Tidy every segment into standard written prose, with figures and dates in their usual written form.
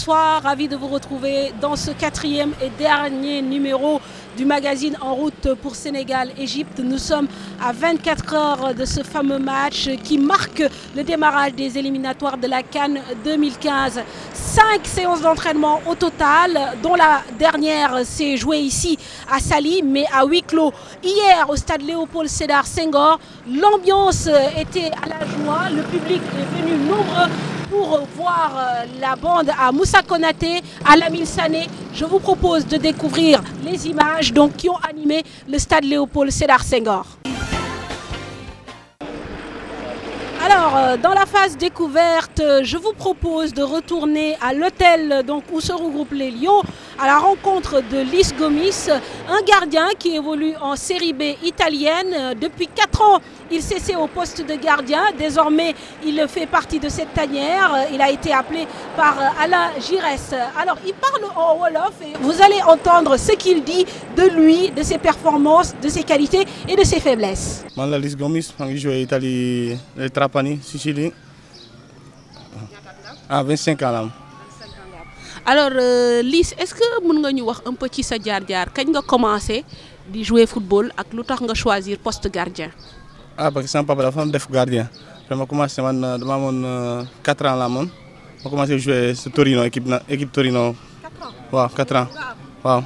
bonsoir, ravi de vous retrouver dans ce 4e et dernier numéro du magazine En route pour Sénégal-Égypte. Nous sommes à 24 heures de ce fameux match qui marque le démarrage des éliminatoires de la CAN 2015. 5 séances d'entraînement au total, dont la dernière s'est jouée ici à Saly, mais à huis clos. Hier, au stade Léopold Sédar Senghor, l'ambiance était à la joie, le public est venu nombreux pour voir la bande à Moussa Konaté, à Lamine Sané. Je vous propose de découvrir les images qui ont animé le stade Léopold Sédar Senghor. Alors, dans la phase découverte, je vous propose de retourner à l'hôtel où se regroupent les Lions, à la rencontre de Lys Gomis, un gardien qui évolue en série B italienne. Depuis 4 ans, il s'essaie au poste de gardien. Désormais, il fait partie de cette tanière. Il a été appelé par Alain Giresse. Alors, il parle en Wolof et vous allez entendre ce qu'il dit de lui, de ses performances, de ses qualités et de ses faiblesses. Je suis Lys Gomis, je joue en Italie, le Trapani, Sicile. À 25 ans. Alors, Lys, est-ce que vous pouvez nous dire un peu de sa jaar-jaar? Quand vous avez commencé à jouer au football et pourquoi vous avez choisi le poste de gardien? Parce que c'est un papa de gardien. J'ai commencé à 4 ans. J'ai commencé à jouer sur Torino, équipe Torino. 4 ans? 4 ans. Wow.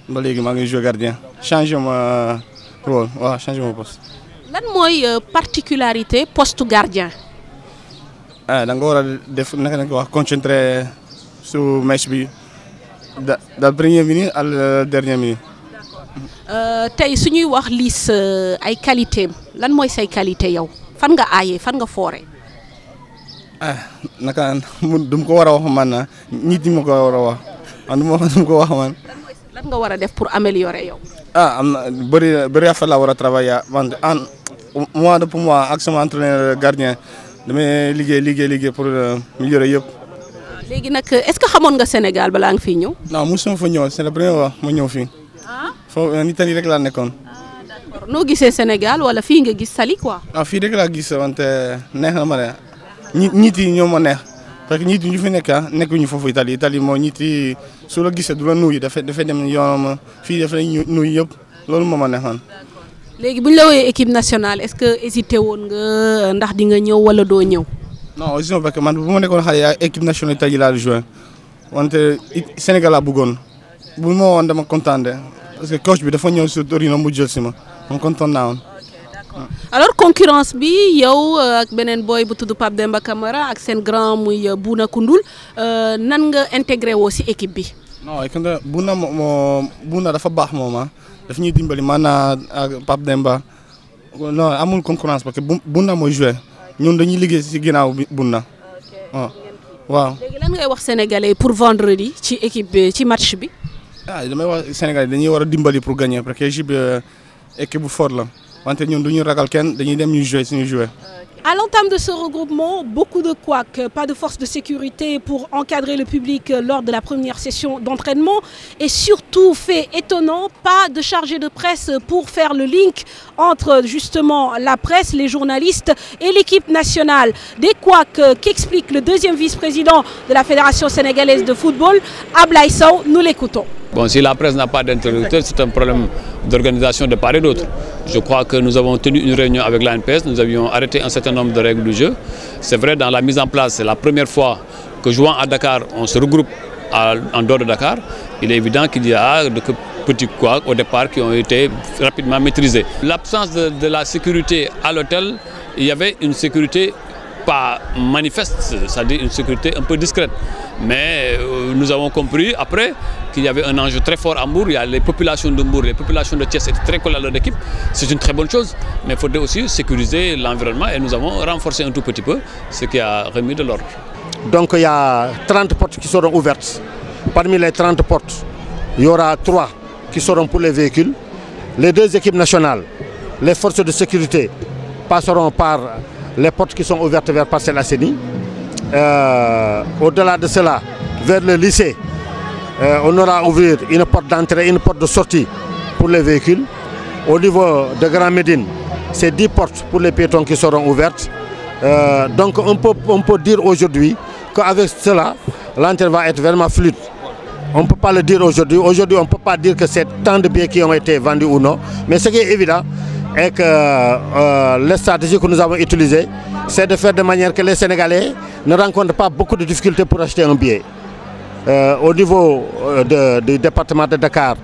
Je joue gardien. Changer mon rôle, changer mon poste. Quelle est la particularité du poste de gardien? Je dois concentrer sur le match de la première minute à la dernière minute. Tay suñuy wax Lys ay qualité lan moy say qualité yow fan nga ayé fan nga foré naka dum ko wara wax man nit ñi mako wara wax anduma dum ko wax man lan nga wara def pour améliorer yow amna bari affaire la wara travailler en moi de pour moi ak sama entraîneur gardien damay liggéey pour améliorer yépp. Légui nak est-ce que xamone nga Sénégal bala nga fi ñew? Non musuma fa ñew, c'est la première fois ma ñew fi. En Italie rek laa nekkoon. D'accord noo gisee Sénégal wala fii nga gis Saly quoi. Fii rek laa gis wante neex na ma ne ñit yi ñoo ma neex parce que ñit yi ñu fi nekk nekkuñu foofu Italie moo ñit yi su la gisee du la nuyu dafay dem yoonam fii dafay nuyu yëpp loolu moo ma neex man. Léegi bu ñu la wooyee équipe nationale est-ce que hésité woon nga ndax di nga ñëw wala doo ñëw. Non hésité parce que man bu ma nekkoon xale yaa équipe nationale Italie laa joué wante Sénégal laa bëggoon bu ma woon dama kontaan parce que coach bi dafa ñëw sur Torino mu jël si ma moom kontaan naa woon. Alors concurrence bi yow ak beneen boy bu tudd Pape Demba Camara ak seen grand muy Bouna Koundoul nan nga intégré woo si équipe bi. non Bouna dafa baax moom daf ñuy dimbali maanaam ak Pape Demba non amul concurrence parce que Bouna mooy joué ñun dañuy liggéey si ginnaaw Bouna waaw. léegi lan ngay wax sénégalais pour vendredi ci équipe bi ci match bi. damay wax Sénégal dañuy war a dimbali pour gagner parce que équipe bu fort la wante ñun duñu ragal kenn dañuy dem ñu jouer suñu jouer. À l'entame de ce regroupement, beaucoup de couacs, pas de force de sécurité pour encadrer le public lors de la première session d'entraînement et surtout, fait étonnant, pas de chargé de presse pour faire le link entre justement la presse, les journalistes et l'équipe nationale. Des couacs qu'explique le deuxième vice-président de la Fédération sénégalaise de football, Ablaye Sow. Nous l'écoutons. Bon, si la presse n'a pas d'interlocuteur, c'est un problème d'organisation de part et d'autre. Je crois que nous avons tenu une réunion avec l'ANPS, nous avions arrêté un certain nombre de règles du jeu. C'est vrai, dans la mise en place, c'est la première fois que jouant à Dakar, on se regroupe en dehors de Dakar. Il est évident qu'il y a de petits couacs au départ qui ont été rapidement maîtrisés. L'absence de la sécurité à l'hôtel, il y avait une sécurité pas manifeste, c'est-à-dire une sécurité un peu discrète. Mais nous avons compris après qu'il y avait un enjeu très fort à Mbour. Il y a les populations de Mbour, les populations de Thiès étaient très collées à leur équipe. C'est une très bonne chose, mais il faudrait aussi sécuriser l'environnement et nous avons renforcé un tout petit peu ce qui a remis de l'ordre. Donc il y a 30 portes qui seront ouvertes. Parmi les 30 portes, il y aura 3 qui seront pour les véhicules. Les 2 équipes nationales, les forces de sécurité passeront par les portes qui sont ouvertes vers Parcelles Assainies. Au-delà de cela, vers le lycée, on aura ouvert une porte d'entrée et une porte de sortie pour les véhicules. Au niveau de Grand Médine, c'est 10 portes pour les piétons qui seront ouvertes. Donc on peut dire aujourd'hui qu'avec cela, l'entrée va être vraiment fluide. On ne peut pas le dire aujourd'hui. Aujourd'hui, on ne peut pas dire que c'est tant de billets qui ont été vendus ou non. Mais ce qui est évident est que les stratégies que nous avons utilisées, c'est de faire de manière que les Sénégalais ne rencontrent pas beaucoup de difficultés pour acheter un billet. Au niveau du département de Dakar,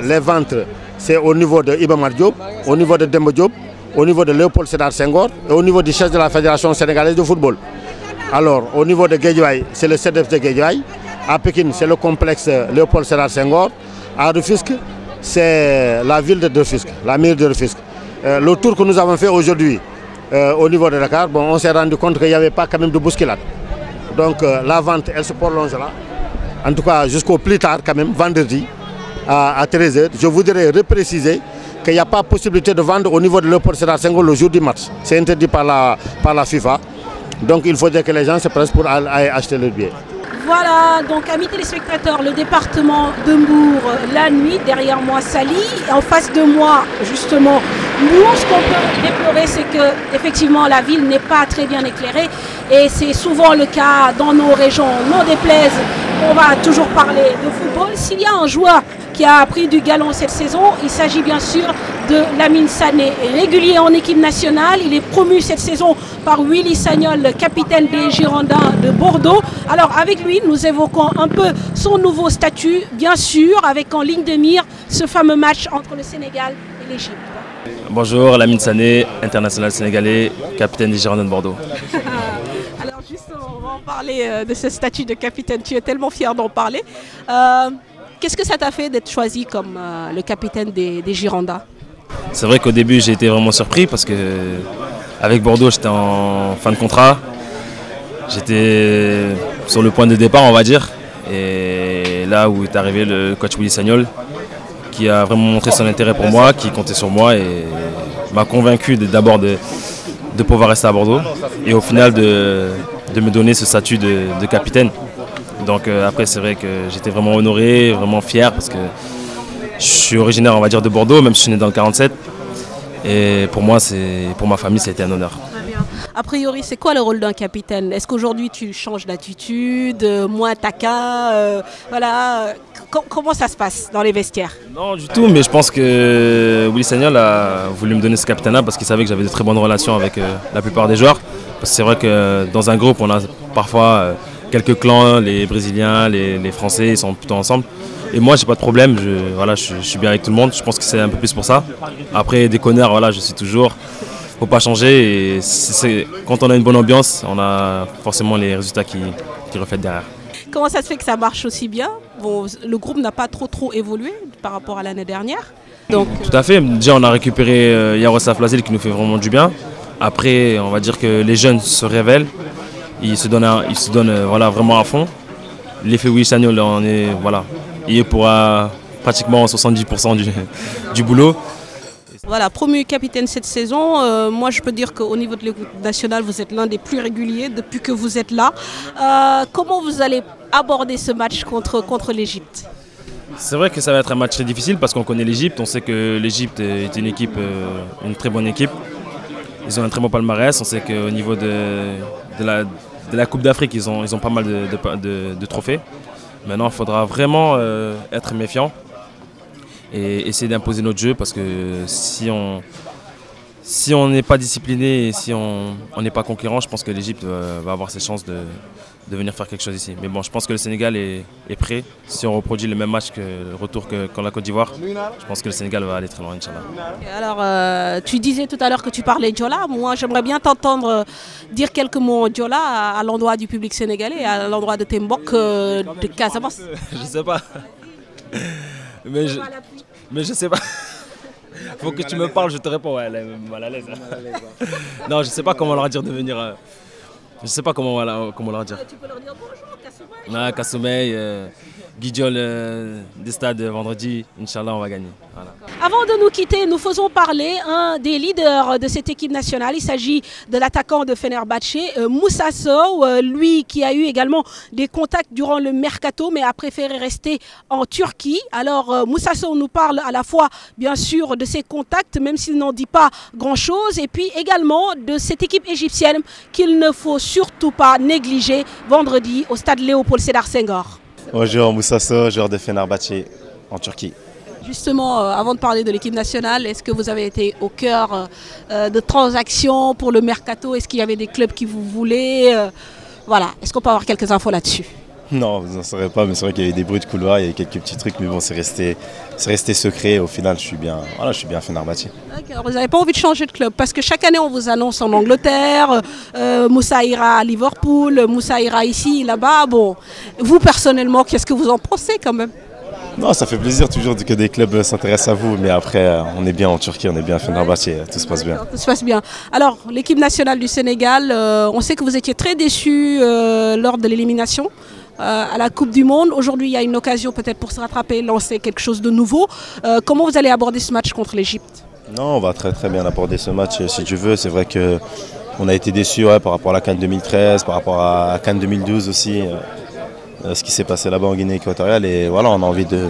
les ventes, c'est au niveau de Iba Mar Diop, au niveau de Demba Diop, au niveau de Léopold Sédar Senghor et au niveau du chef de la Fédération sénégalaise de football. Alors, au niveau de Guédiawaye, c'est le CDF de Guédiawaye. À Pékin, c'est le complexe Léopold Sédar Senghor. À Rufisque, c'est la ville de Rufisque, la mairie de Rufisque. Le tour que nous avons fait aujourd'hui au niveau de Dakar, bon, on s'est rendu compte qu'il n'y avait pas quand même de bousculade. Donc la vente, elle se prolonge là. En tout cas, jusqu'au plus tard quand même, vendredi à 13 h. Je voudrais repréciser qu'il n'y a pas possibilité de vendre au niveau de Léopold Sédar Senghor le jour du match. C'est interdit par la FIFA. Donc il faudrait que les gens se pressent pour aller acheter leur billet. Voilà, donc amis téléspectateurs, le département de Mbour, la nuit, derrière moi Sali, en face de moi justement Mbour. Ce qu'on peut déplorer, c'est que effectivement la ville n'est pas très bien éclairée et c'est souvent le cas dans nos régions. N'en déplaise, on va toujours parler de football. S'il y a un joueur qui a pris du galon cette saison, il s'agit bien sûr de Lamine Sané, régulier en équipe nationale. Il est promu cette saison par Willy Sagnol, le capitaine des Girondins de Bordeaux. Alors avec lui, nous évoquons un peu son nouveau statut, bien sûr, avec en ligne de mire ce fameux match entre le Sénégal et l'Égypte. Bonjour, Lamine Sané, international sénégalais, capitaine des Girondins de Bordeaux. Alors justement, on va en parler de ce statut de capitaine. Tu es tellement fier d'en parler. Qu'est-ce que ça t'a fait d'être choisi comme le capitaine des Girondins? C'est vrai qu'au début j'ai été vraiment surpris parce que avec Bordeaux j'étais en fin de contrat. J'étais sur le point de départ on va dire. Et là où est arrivé le coach Willy Sagnol qui a vraiment montré son intérêt pour moi, qui comptait sur moi et m'a convaincu d'abord de pouvoir rester à Bordeaux et au final de me donner ce statut de capitaine. Donc après c'est vrai que j'étais vraiment honoré, vraiment fier parce que je suis originaire on va dire de Bordeaux, même si je suis né dans le 47. Et pour moi, pour ma famille, ça a été un honneur. A priori, c'est quoi le rôle d'un capitaine? Est-ce qu'aujourd'hui tu changes d'attitude, moins taquin, voilà, comment ça se passe dans les vestiaires? Non du tout, mais je pense que Willy Sagnol a voulu me donner ce capitaine-là parce qu'il savait que j'avais de très bonnes relations avec la plupart des joueurs. Parce que c'est vrai que dans un groupe, on a parfois quelques clans, les Brésiliens, les Français, ils sont plutôt ensemble. Et moi, j'ai pas de problème, je suis bien avec tout le monde, je pense que c'est un peu plus pour ça. Après, déconneur, voilà, je suis toujours, faut pas changer. Et quand on a une bonne ambiance, on a forcément les résultats qui reflètent derrière. Comment ça se fait que ça marche aussi bien? Bon, le groupe n'a pas trop évolué par rapport à l'année dernière. Donc, tout à fait, déjà on a récupéré Yaroslav Lazil qui nous fait vraiment du bien. Après, on va dire que les jeunes se révèlent, ils se donnent voilà, vraiment à fond. L'effet Willy Sagnol, il est pour pratiquement 70% du boulot. Voilà, promu capitaine cette saison, moi je peux dire qu'au niveau de l'équipe nationale, vous êtes l'un des plus réguliers depuis que vous êtes là. Comment vous allez aborder ce match contre l'Égypte? C'est vrai que ça va être un match très difficile parce qu'on connaît l'Égypte, on sait que l'Égypte est une équipe, une très bonne équipe. Ils ont un très bon palmarès, on sait qu'au niveau de la Coupe d'Afrique, ils ont pas mal de trophées. Maintenant, il faudra vraiment être méfiant et essayer d'imposer notre jeu parce que si on n'est pas discipliné et si on n'est pas conquérant, je pense que l'Égypte va avoir ses chances de venir faire quelque chose ici. Mais bon, je pense que le Sénégal est prêt. Si on reproduit le même match que le retour qu'en la Côte d'Ivoire, je pense que le Sénégal va aller très loin, Inch'Allah. Alors, tu disais tout à l'heure que tu parlais Diola. Moi, j'aimerais bien t'entendre dire quelques mots en Diola à l'endroit du public sénégalais, à l'endroit de Tembok, de Casamance. Je sais pas. Mais je sais pas. Faut que tu me parles, je te réponds. Ouais, elle est mal à l'aise. Non, je sais pas comment leur dire de venir. Je sais pas comment leur dire. Tu peux leur dire bonjour, Kassoumey. Kassoumey, guidiole des stades vendredi. Inch'Allah, on va gagner. Voilà. Avant de nous quitter, nous faisons parler un des leaders de cette équipe nationale. Il s'agit de l'attaquant de Fenerbahçe, Moussa Sow, lui qui a eu également des contacts durant le mercato, mais a préféré rester en Turquie. Alors Moussa Sow nous parle à la fois, bien sûr, de ses contacts, même s'il n'en dit pas grand-chose, et puis également de cette équipe égyptienne qu'il ne faut surtout pas négliger vendredi au stade Léopold Sédar Senghor. Bonjour, Moussa Sow, joueur de Fenerbahçe en Turquie. Justement, avant de parler de l'équipe nationale, est-ce que vous avez été au cœur de transactions pour le mercato? Est-ce qu'il y avait des clubs qui vous voulaient voilà. Est-ce qu'on peut avoir quelques infos là-dessus? Non, vous n'en saurez pas, mais c'est vrai qu'il y avait des bruits de couloir, il y avait quelques petits trucs, mais bon, c'est resté secret. Au final, je suis bien à Fenerbahçe. D'accord, vous n'avez pas envie de changer de club? Parce que chaque année, on vous annonce en Angleterre, Moussa ira à Liverpool, Moussa ira ici, là-bas. Bon, vous, personnellement, qu'est-ce que vous en pensez quand même? Non, ça fait plaisir toujours que des clubs s'intéressent à vous, mais après, on est bien en Turquie, on est bien à Fenerbahçe, tout se passe bien. Tout se passe bien. Alors, l'équipe nationale du Sénégal, on sait que vous étiez très déçus lors de l'élimination à la Coupe du Monde. Aujourd'hui, il y a une occasion peut-être pour se rattraper, lancer quelque chose de nouveau. Comment vous allez aborder ce match contre l'Égypte? Non, on va très très bien aborder ce match, si tu veux. C'est vrai qu'on a été déçus par rapport à la CAN 2013, par rapport à la CAN 2012 aussi. Ce qui s'est passé là-bas en Guinée équatoriale, et voilà, on a envie de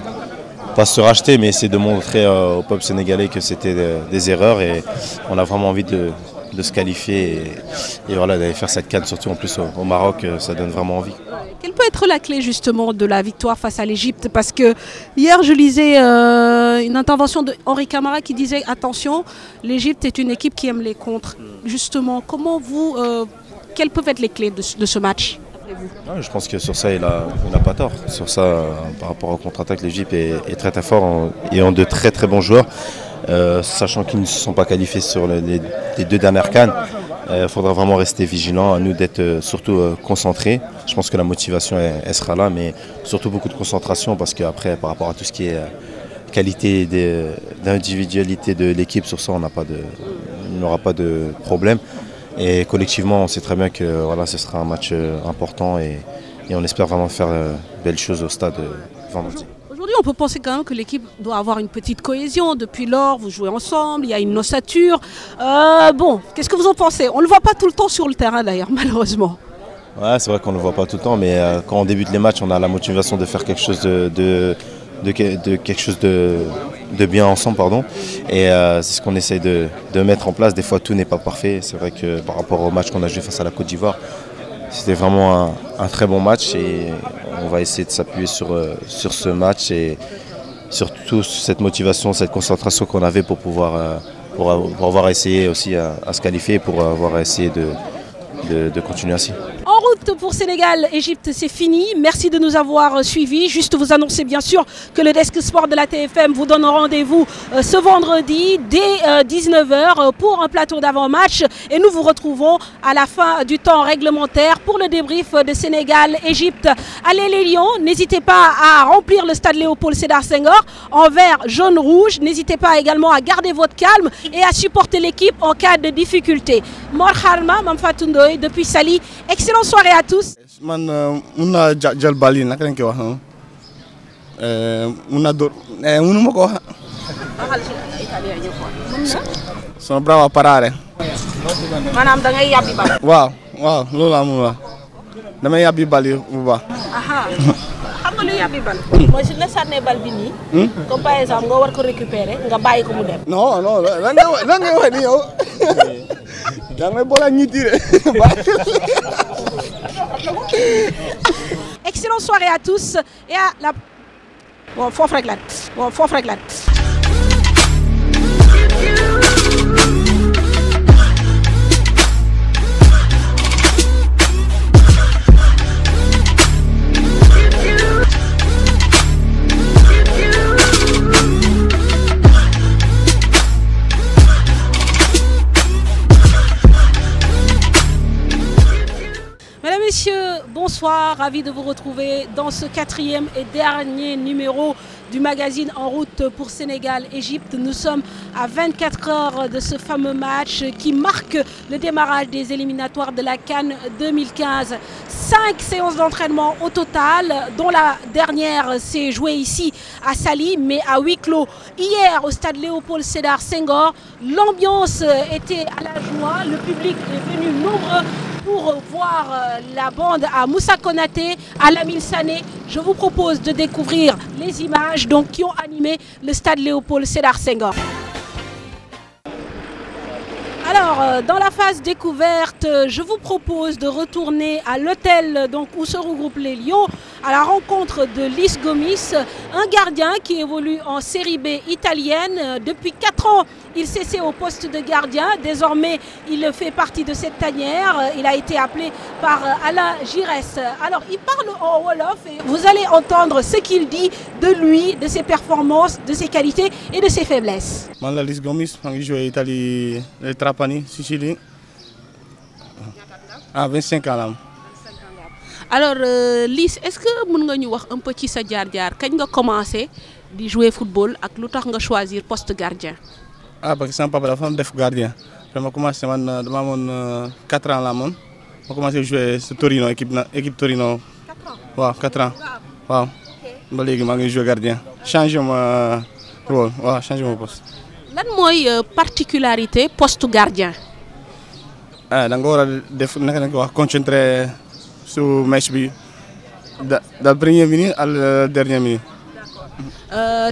pas se racheter, mais essayer de montrer au peuple sénégalais que c'était des erreurs, et on a vraiment envie de se qualifier et voilà, d'aller faire cette CAN, surtout en plus au Maroc, ça donne vraiment envie. Quelle peut être la clé justement de la victoire face à l'Égypte? Parce que hier je lisais une intervention de Henri Camara qui disait attention, l'Égypte est une équipe qui aime les contres. Justement, quelles peuvent être les clés de ce match? Ouais, je pense que sur ça, il n'a pas tort. Sur ça, par rapport au contre-attaque, l'Égypte est très très fort et ont de très très bons joueurs. Sachant qu'ils ne se sont pas qualifiés sur les deux dernières CAN, il faudra vraiment rester vigilant, à nous d'être surtout concentrés. Je pense que la motivation elle sera là, mais surtout beaucoup de concentration, parce qu'après, par rapport à tout ce qui est qualité d'individualité de l'équipe, sur ça, il n'aura pas de problème. Et collectivement, on sait très bien que voilà, ce sera un match important, et on espère vraiment faire belles choses au stade vendredi. Aujourd'hui, on peut penser quand même que l'équipe doit avoir une petite cohésion. Depuis lors, vous jouez ensemble, il y a une ossature. Bon, qu'est-ce que vous en pensez? On ne le voit pas tout le temps sur le terrain d'ailleurs, malheureusement. Ouais, c'est vrai qu'on ne le voit pas tout le temps, mais quand on débute les matchs, on a la motivation de faire quelque chose de bien ensemble, pardon. Et c'est ce qu'on essaye de mettre en place. Des fois, tout n'est pas parfait. C'est vrai que par rapport au match qu'on a joué face à la Côte d'Ivoire, c'était vraiment un très bon match, et on va essayer de s'appuyer sur ce match et surtout cette motivation, cette concentration qu'on avait pour avoir essayé aussi à se qualifier, pour avoir essayé de continuer ainsi. En route pour Sénégal-Égypte, c'est fini. Merci de nous avoir suivis. Juste vous annoncer bien sûr que le Desk Sport de la TFM vous donne rendez-vous ce vendredi dès 19h pour un plateau d'avant-match. Et nous vous retrouvons à la fin du temps réglementaire pour le débrief de Sénégal-Égypte. Allez les Lions, n'hésitez pas à remplir le stade Léopold Sédar Senghor en vert, jaune, rouge. N'hésitez pas également à garder votre calme et à supporter l'équipe en cas de difficulté. Mor Kharma, Mame Fatou Ndoye depuis Saly. Excellente soirée à tous. Man mun naa jël bal yi naka lañ koy wax noonu mun naa dóor mënu ma ko wax. Sono bravo a parare. maanaam da ngay yàbbi bal. waaw loolu laa mun wax damay yàbbi bal yi bu baax. xam nga lu yàbbi bal. mooy su ñu la sànnee bal bi nii. comme par exemple nga war ko récupérer nga bàyyi ko mu dem. non lan ngay wax ni yow. yaa ngi boole ak ñi tiré. Excellente soirée à tous et à la... Bon, faut frégler. Mesdames, Messieurs, bonsoir, ravi de vous retrouver dans ce 4e et dernier numéro du magazine En route pour Sénégal-Égypte. Nous sommes à 24 heures de ce fameux match qui marque le démarrage des éliminatoires de la CAN 2015. 5 séances d'entraînement au total, dont la dernière s'est jouée ici à Saly, mais à huis clos. Hier, au stade Léopold Sédar Senghor, l'ambiance était à la joie. Le public est venu nombreux pour voir la bande à Moussa Konaté, à Lamine Sané. Je vous propose de découvrir les images qui ont animé le stade Léopold Sédar Senghor. Alors, dans la phase découverte, je vous propose de retourner à l'hôtel où se regroupent les Lions, à la rencontre de Lys Gomis, un gardien qui évolue en série B italienne. Depuis 4 ans, il s'essaie au poste de gardien. Désormais, il fait partie de cette tanière. Il a été appelé par Alain Giresse. Alors, il parle en Wolof et vous allez entendre ce qu'il dit de lui, de ses performances, de ses qualités et de ses faiblesses. Je suis Lys Gomis, je joue en Italie, le Trapani, Sicile. À 25 ans. Alors, Lys, est-ce que vous pouvez nous dire un peu de sa jaar-jaar? Quand vous avez commencé à jouer au football et pourquoi vous avez choisi le poste de gardien? Parce que c'est papa la femme de gardien. J'ai commencé à 4 ans. J'ai commencé à jouer au Torino, équipe Torino. 4 ans? 4 ans. Wow. Je joue gardien. Changer mon rôle, changer mon poste. Quelle est la particularité du poste de gardien? Je dois concentrer sur le match de la première minute à la dernière minute.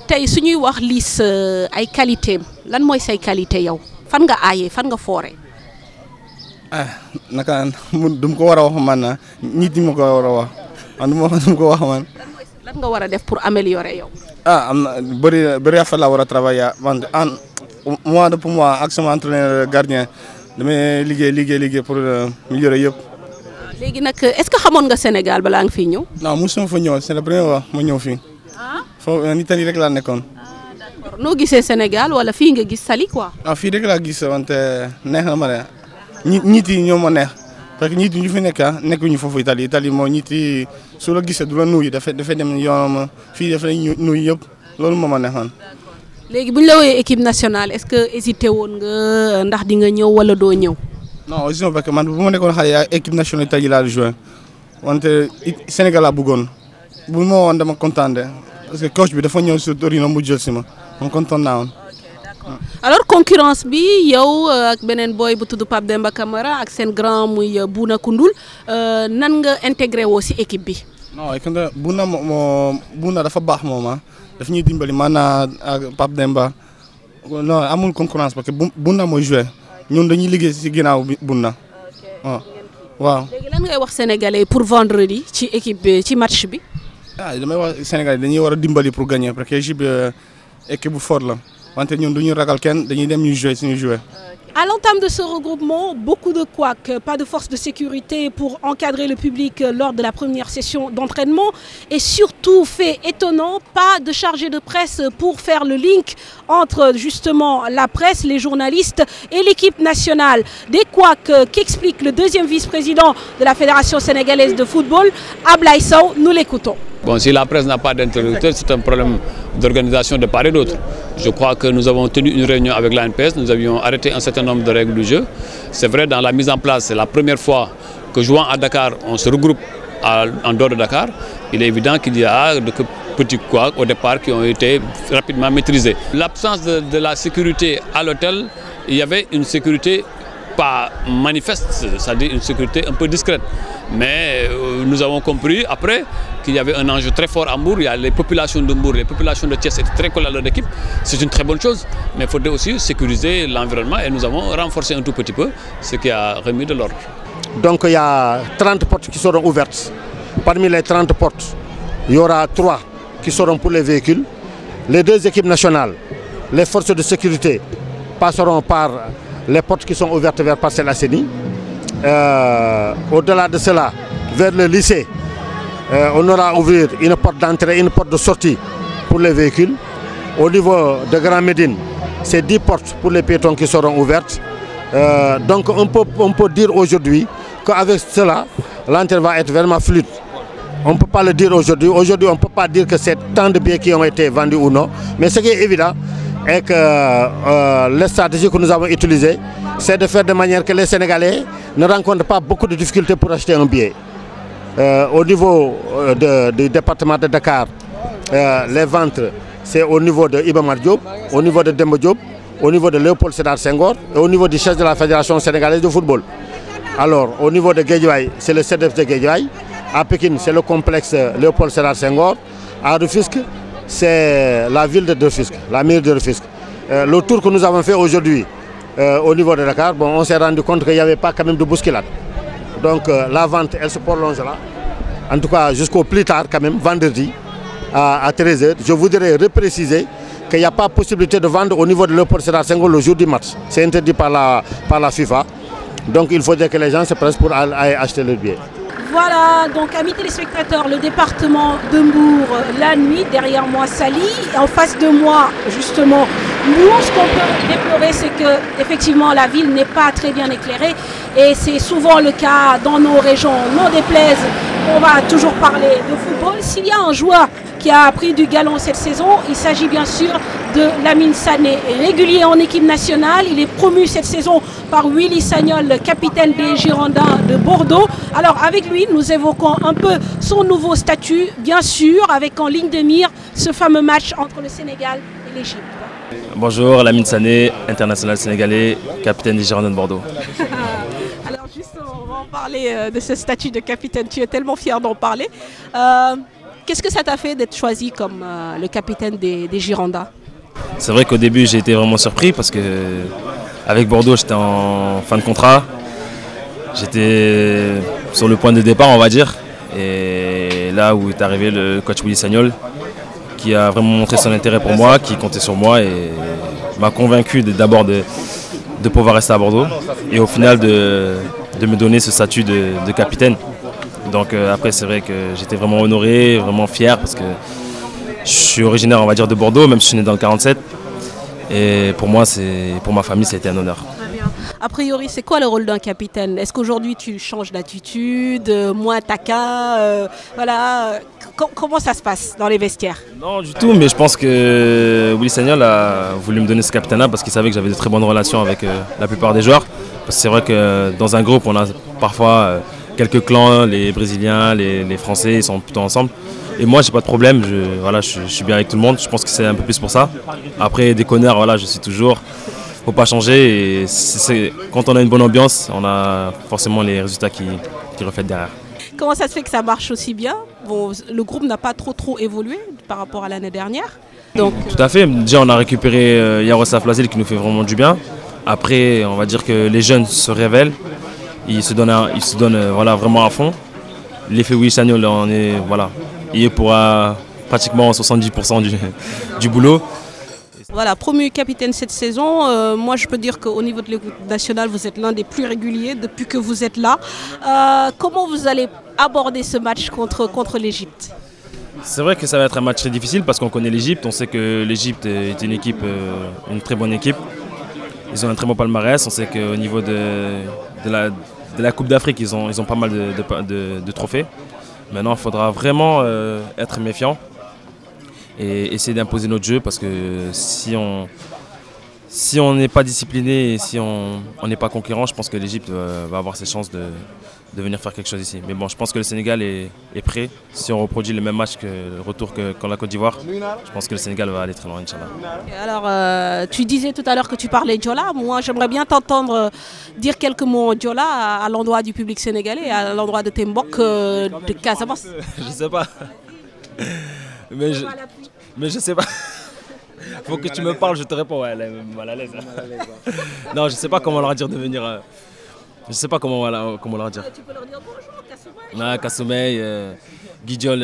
Tay suñuy wax Lys ay qualité lan moy say qualité yow fan nga ayé fan nga foré naka dum ko wara wax man nit ñi mako wara wax man dum ko wax man lan nga wara def pour améliorer yow amna bari fa la wara travailler moi pour moi ak sama entraîneur gardien damay liggéey pour améliorer yépp. Légui nak est-ce que xamone nga Sénégal bala nga fi ñew? Non musuma fa ñew, c'est la première fois ma ñew fi. En Italie rek la nekkoon. D'accord. Noo gisee Sénégal wala fii nga gis Saly quoi? Fii rek laa gis wante neex na ma ne ñit yi ñoo ma neex parce que ñit yi ñu fi nekk nekkuñu foofu Italie moo ñit yi su la gisee du la nuyu dafay dem yoonam fii dafay nuyu yëpp loolu moo ma neexoon. Léegi bu ñu la wooyee équipe nationale est-ce que hésité woon nga ndax di nga ñëw wala doo ñëw? Non hésité parce que man bu ma nekkoon xale équipe nationale Italie laa joué wante Sénégal laa bëggoon bu ma woon dama kontaan parce que coach bi dafa ñëw sur Torino mu jël si ma moom kontaan naa woon. Alors concurrence bi yow ak beneen boy bu tudd Pape Demba Camara ak seen grand muy Bouna Koundoul nan nga intégré woo si équipe bi. non Bouna dafa baax moom daf ñuy dimbali maanaam ak Pape Demba non amul concurrence parce que Bouna mooy joué ñun dañuy liggéey si ginnaaw Bouna waaw. léegi lan ngay wax sénégalais pour vendredi ci équipe bi ci match bi. damay wax Sénégal dañuy war a dimbali pour gagner parce que Égypte équipe bu fort la wante ñun duñu ragal kenn dañuy dem ñu jouer suñu jouer. À l'entame de ce regroupement, beaucoup de couacs, pas de force de sécurité pour encadrer le public lors de la première session d'entraînement et surtout, fait étonnant, pas de chargé de presse pour faire le link entre justement la presse, les journalistes et l'équipe nationale. Des couacs qu'explique le deuxième vice-président de la Fédération sénégalaise de football, Ablaye Sow, nous l'écoutons. Bon, si la presse n'a pas d'interlocuteur, c'est un problème d'organisation de part et d'autre. Je crois que nous avons tenu une réunion avec l'ANPS, nous avions arrêté un certain nombre de règles du jeu. C'est vrai, dans la mise en place, c'est la première fois que jouant à Dakar, on se regroupe en dehors de Dakar. Il est évident qu'il y a de petits couacs au départ qui ont été rapidement maîtrisés. L'absence de la sécurité à l'hôtel, il y avait une sécurité pas manifeste, c'est-à-dire une sécurité un peu discrète. Mais nous avons compris après qu'il y avait un enjeu très fort à Mbour. Il y a les populations de Mbour, les populations de Thiès étaient très collées à leur équipe. C'est une très bonne chose, mais il faudrait aussi sécuriser l'environnement et nous avons renforcé un tout petit peu ce qui a remis de l'ordre. Donc il y a 30 portes qui seront ouvertes. Parmi les 30 portes, il y aura 3 qui seront pour les véhicules. Les 2 équipes nationales, les forces de sécurité passeront par les portes qui sont ouvertes vers Parcelles Assainies. Au-delà de cela, vers le lycée, on aura ouvert une porte d'entrée et une porte de sortie pour les véhicules. Au niveau de Grand Médine, c'est 10 portes pour les piétons qui seront ouvertes. Donc on peut dire aujourd'hui qu'avec cela, l'entrée va être vraiment fluide. On ne peut pas le dire aujourd'hui. Aujourd'hui, on ne peut pas dire que c'est tant de billets qui ont été vendus ou non. Mais ce qui est évident est que la stratégie que nous avons utilisée, c'est de faire de manière que les Sénégalais ne rencontrent pas beaucoup de difficultés pour acheter un billet. Au niveau du département de Dakar, les ventes, c'est au niveau de Iba Mar Diop, au niveau de Demba Diop, au niveau de Léopold Sédar Senghor et au niveau du chef de la Fédération sénégalaise de football. Alors, au niveau de Guédiawaye, c'est le CDF de Guédiawaye. À Pékin, c'est le complexe Léopold Sédar Senghor. À Rufisque, c'est la ville de Rufisque, la mairie de Rufisque. Le tour que nous avons fait aujourd'hui au niveau de Dakar, bon, on s'est rendu compte qu'il n'y avait pas quand même de bousculade. Donc la vente, elle se prolonge là. En tout cas, jusqu'au plus tard, quand même, vendredi à 13 h. Je voudrais repréciser qu'il n'y a pas possibilité de vendre au niveau de Léopold Sédar Senghor le jour du match. C'est interdit par la FIFA. Donc il faudrait que les gens se pressent pour aller acheter leur billet. Voilà, donc amis téléspectateurs, le département de Mbour, la nuit, derrière moi Sali, en face de moi justement, nous ce qu'on peut déplorer c'est que effectivement la ville n'est pas très bien éclairée et c'est souvent le cas dans nos régions, non déplaise, on va toujours parler de football. S'il y a un joueur qui a pris du galon cette saison, il s'agit bien sûr de Lamine Sané, régulier en équipe nationale. Il est promu cette saison par Willy Sagnol, capitaine des Girondins de Bordeaux. Alors avec lui, nous évoquons un peu son nouveau statut, bien sûr, avec en ligne de mire ce fameux match entre le Sénégal et l'Égypte. Bonjour, Lamine Sané, international sénégalais, capitaine des Girondins de Bordeaux. Alors justement, on va en parler de ce statut de capitaine. Tu es tellement fier d'en parler. Qu'est-ce que ça t'a fait d'être choisi comme le capitaine des Girondins? C'est vrai qu'au début j'ai été vraiment surpris parce que avec Bordeaux j'étais en fin de contrat. J'étais sur le point de départ on va dire. Et là où est arrivé le coach Willy Sagnol qui a vraiment montré son intérêt pour moi, qui comptait sur moi et m'a convaincu d'abord de pouvoir rester à Bordeaux et au final de me donner ce statut de capitaine. Donc après c'est vrai que j'étais vraiment honoré, vraiment fier parce que je suis originaire on va dire de Bordeaux, même si je suis né dans le 47. Et pour moi, pour ma famille, ça a été un honneur. A priori, c'est quoi le rôle d'un capitaine? Est-ce qu'aujourd'hui tu changes d'attitude, moins taquin, voilà, comment ça se passe dans les vestiaires? Non du tout, mais je pense que Willy Sagnol a voulu me donner ce capitaine-là parce qu'il savait que j'avais de très bonnes relations avec la plupart des joueurs. Parce que c'est vrai que dans un groupe, on a parfois quelques clans, les Brésiliens, les Français, ils sont plutôt ensemble. Et moi, j'ai pas de problème, je suis bien avec tout le monde, je pense que c'est un peu plus pour ça. Après, déconneur, voilà, je suis toujours, faut pas changer. Et quand on a une bonne ambiance, on a forcément les résultats qui reflètent derrière. Comment ça se fait que ça marche aussi bien? Bon, le groupe n'a pas trop évolué par rapport à l'année dernière. Donc, tout à fait, déjà on a récupéré Yaroslav Lazil qui nous fait vraiment du bien. Après, on va dire que les jeunes se révèlent, ils se donnent voilà, vraiment à fond. L'effet Willy Sagnol, il est pour pratiquement 70% du boulot. Voilà, promu capitaine cette saison, moi je peux dire qu'au niveau de l'équipe nationale, vous êtes l'un des plus réguliers depuis que vous êtes là. Comment vous allez aborder ce match contre l'Égypte? C'est vrai que ça va être un match très difficile parce qu'on connaît l'Égypte, on sait que l'Égypte est une équipe, une très bonne équipe. Ils ont un très bon palmarès, on sait qu'au niveau de la Coupe d'Afrique, ils ont pas mal de trophées. Maintenant, il faudra vraiment être méfiant et essayer d'imposer notre jeu parce que si on n'est pas discipliné et si on n'est pas conquérant, je pense que l'Égypte va avoir ses chances de venir faire quelque chose ici. Mais bon, je pense que le Sénégal est prêt. Si on reproduit le même match que le retour qu'en la Côte d'Ivoire, je pense que le Sénégal va aller très loin, Inch'Allah. Alors, tu disais tout à l'heure que tu parlais Diola. Moi, j'aimerais bien t'entendre dire quelques mots en Diola à l'endroit du public sénégalais, à l'endroit de Tembok, de Casamance. Je sais pas. Mais je sais pas. Faut que tu me parles, je te réponds. Ouais, elle est mal à l'aise. Non, je sais pas comment leur dire de venir. Je sais pas comment leur dire. Tu peux leur dire bonjour, Kassoumey. Kassoumey, Guidiol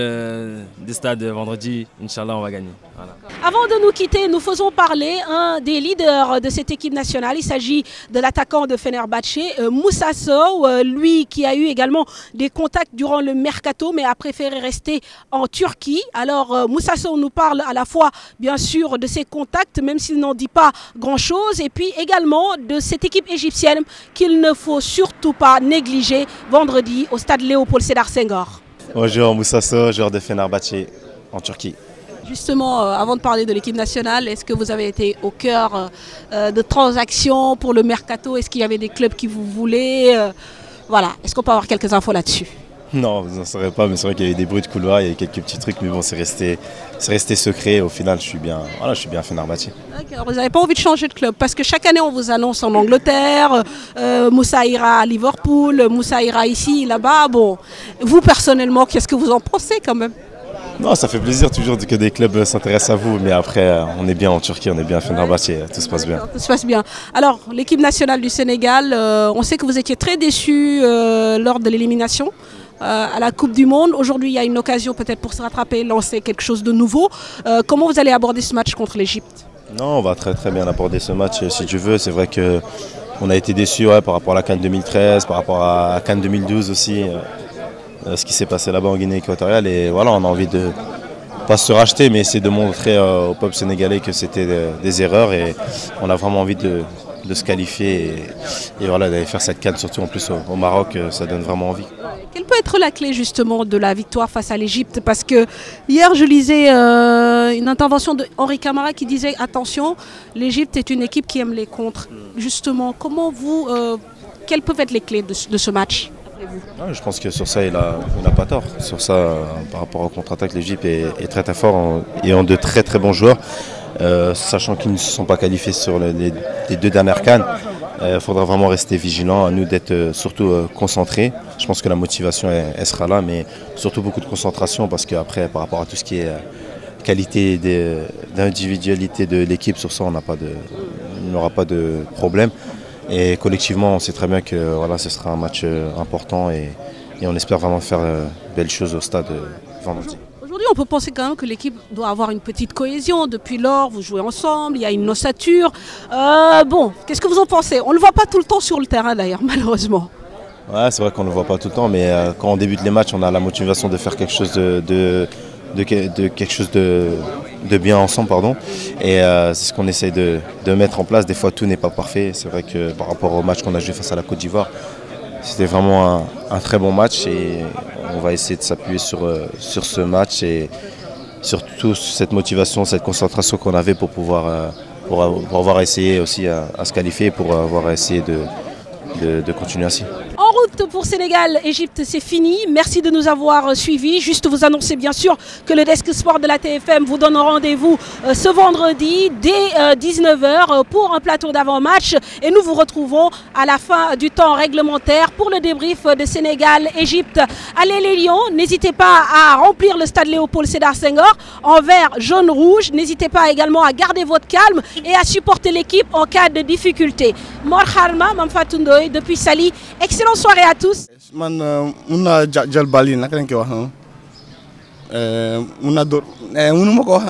des stades vendredi, Inch'Allah on va gagner. Voilà. Avant de nous quitter, nous faisons parler un des leaders de cette équipe nationale. Il s'agit de l'attaquant de Fenerbahçe, Moussa Sow, lui qui a eu également des contacts durant le mercato mais a préféré rester en Turquie. Alors Moussa Sow nous parle à la fois bien sûr de ses contacts, même s'il n'en dit pas grand-chose, et puis également de cette équipe égyptienne qu'il ne faut surtout pas négliger vendredi au stade Léopold Sédar Senghor. Moi, joueur Moussa Sow, joueur de Fenerbahçe en Turquie. Justement, avant de parler de l'équipe nationale, est-ce que vous avez été au cœur de transactions pour le mercato? Est-ce qu'il y avait des clubs qui vous voulaient voilà, est-ce qu'on peut avoir quelques infos là-dessus? Non, vous n'en saurez pas, mais c'est vrai qu'il y a eu des bruits de couloir, il y a eu quelques petits trucs, mais bon, c'est resté secret. Au final, je suis bien à Fenerbahçe. D'accord, vous n'avez pas envie de changer de club? Parce que chaque année, on vous annonce en Angleterre, Moussa ira à Liverpool, Moussa ira ici, là-bas. Bon, vous, personnellement, qu'est-ce que vous en pensez quand même? Non, ça fait plaisir toujours que des clubs s'intéressent à vous, mais après, on est bien en Turquie, on est bien à Fenerbahçe, tout se passe bien. Tout se passe bien. Alors, l'équipe nationale du Sénégal, on sait que vous étiez très déçus lors de l'élimination à la Coupe du Monde. Aujourd'hui, il y a une occasion peut-être pour se rattraper, lancer quelque chose de nouveau. Comment vous allez aborder ce match contre l'Égypte? Non, on va très très bien aborder ce match si tu veux. C'est vrai qu'on a été déçus par rapport à la CAN 2013, par rapport à la CAN 2012 aussi. Ce qui s'est passé là-bas en Guinée équatoriale, et voilà, on a envie de pas se racheter, mais essayer de montrer au peuple sénégalais que c'était des erreurs, et on a vraiment envie de se qualifier et voilà, d'aller faire cette CAN, surtout en plus au Maroc, ça donne vraiment envie. Quelle peut être la clé justement de la victoire face à l'Égypte? Parce que hier je lisais une intervention de Henri Camara qui disait attention, l'Égypte est une équipe qui aime les contres. Justement, comment vous, quelles peuvent être les clés de ce match? Je pense que sur ça, il n'a pas tort. Sur ça, par rapport au contre-attaque, l'Égypte est très très fort et ont de très très bons joueurs. Sachant qu'ils ne se sont pas qualifiés sur les deux dernières CAN, il faudra vraiment rester vigilant, à nous d'être surtout concentrés. Je pense que la motivation elle sera là, mais surtout beaucoup de concentration, parce qu'après, par rapport à tout ce qui est qualité d'individualité de l'équipe, sur ça, il n'y aura pas de problème. Et collectivement, on sait très bien que voilà, ce sera un match important, et on espère vraiment faire belles choses au stade vendredi. Aujourd'hui, on peut penser quand même que l'équipe doit avoir une petite cohésion. Depuis lors, vous jouez ensemble, il y a une ossature. Bon, qu'est-ce que vous en pensez? On ne le voit pas tout le temps sur le terrain d'ailleurs, malheureusement. Ouais, c'est vrai qu'on ne le voit pas tout le temps, mais quand on débute les matchs, on a la motivation de faire quelque chose de bien ensemble, pardon. Et c'est ce qu'on essaye de mettre en place. Des fois, tout n'est pas parfait. C'est vrai que par rapport au match qu'on a joué face à la Côte d'Ivoire, c'était vraiment un très bon match, et on va essayer de s'appuyer sur ce match et surtout cette motivation, cette concentration qu'on avait pour pouvoir essayer aussi à se qualifier, pour avoir essayé de continuer ainsi. En route pour Sénégal-Égypte, c'est fini. Merci de nous avoir suivis. Juste vous annoncer bien sûr que le Desk Sport de la TFM vous donne rendez-vous ce vendredi dès 19h pour un plateau d'avant-match. Et nous vous retrouvons à la fin du temps réglementaire pour le débrief de Sénégal-Égypte. Allez les Lions, n'hésitez pas à remplir le stade Léopold Sédar Senghor en vert, jaune, rouge. N'hésitez pas également à garder votre calme et à supporter l'équipe en cas de difficulté. Mor Kharma, Mame Fatou Ndoye depuis Saly. Excellente soirée à tous. Man mun naa jël bal yi naka lañ koy wax noonu mun naa dóor mënu ma ko wax.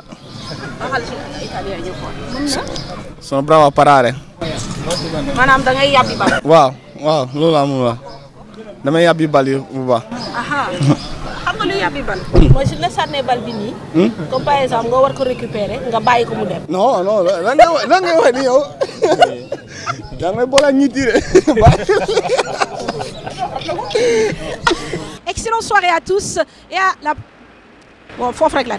Sono bravo a parare. Maanaam da ngay yàbbi bal. waaw loolu laa mun wax damay yàbbi bal yi bu baax. xam nga lu yàbbi bal. mooy su la sànnee bal bi nii. comme par exemple nga war ko récupérer nga bàyyi ko mu dem. non lan ngay wax ni yow. da ngay boole ak ñi tiré. Excellente soirée à tous et à la... Bon, faut frégler.